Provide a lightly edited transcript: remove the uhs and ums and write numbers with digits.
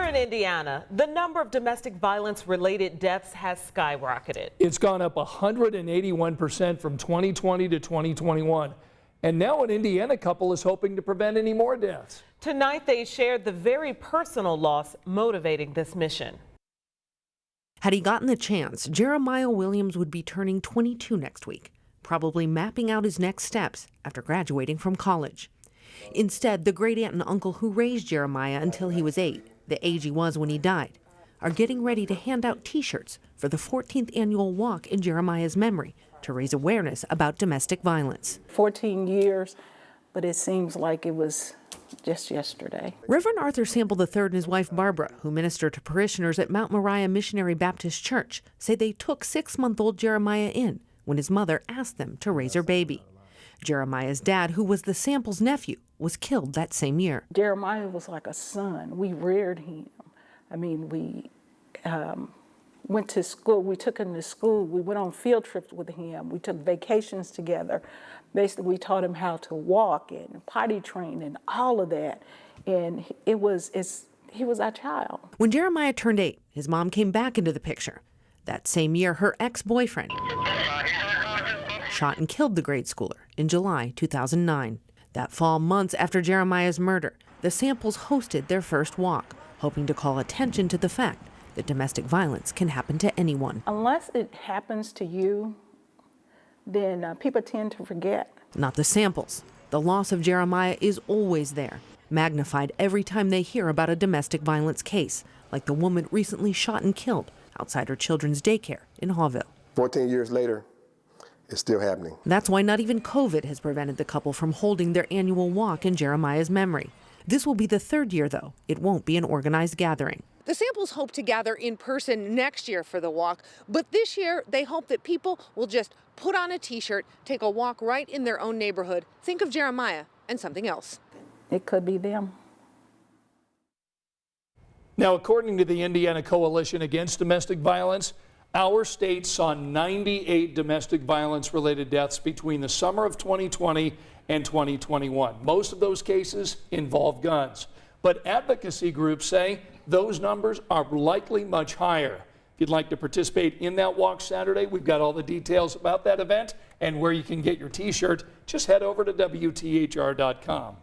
in Indiana, the number of domestic violence-related deaths has skyrocketed. It's gone up 181% from 2020 to 2021. And now an Indiana couple is hoping to prevent any more deaths. Tonight, they shared the very personal loss motivating this mission. Had he gotten the chance, Jeremiah Williams would be turning 22 next week, probably mapping out his next steps after graduating from college. Instead, the great-aunt and uncle who raised Jeremiah until he was 8, the age he was when he died, are getting ready to hand out T-shirts for the 14th annual walk in Jeremiah's memory to raise awareness about domestic violence. 14 years, but it seems like it was just yesterday. Reverend Arthur Sample III and his wife Barbara, who minister to parishioners at Mount Moriah Missionary Baptist Church, say they took 6-month-old Jeremiah in when his mother asked them to raise her baby. Jeremiah's dad, who was the Samples' nephew, was killed that same year. Jeremiah was like a son. We reared him. I mean, we went to school. We took him to school. We went on field trips with him. We took vacations together. Basically, we taught him how to walk and potty train and all of that. And he was our child. When Jeremiah turned 8, his mom came back into the picture. That same year, her ex-boyfriend shot and killed the grade schooler in July 2009. That fall, months after Jeremiah's murder, the Samples hosted their first walk, hoping to call attention to the fact that domestic violence can happen to anyone. Unless it happens to you, then people tend to forget. Not the Samples. The loss of Jeremiah is always there, magnified every time they hear about a domestic violence case, like the woman recently shot and killed outside her children's daycare in Hawville. 14 years later, it's still happening. That's why not even COVID has prevented the couple from holding their annual walk in Jeremiah's memory. This will be the 3rd year, though. It won't be an organized gathering. The Samples hope to gather in person next year for the walk, but this year they hope that people will just put on a T-shirt, take a walk right in their own neighborhood, think of Jeremiah and something else. It could be them. Now, according to the Indiana Coalition Against Domestic Violence, our state saw 98 domestic violence-related deaths between the summer of 2020 and 2021. Most of those cases involve guns. But advocacy groups say those numbers are likely much higher. If you'd like to participate in that walk Saturday, we've got all the details about that event and where you can get your T-shirt. Just head over to WTHR.com.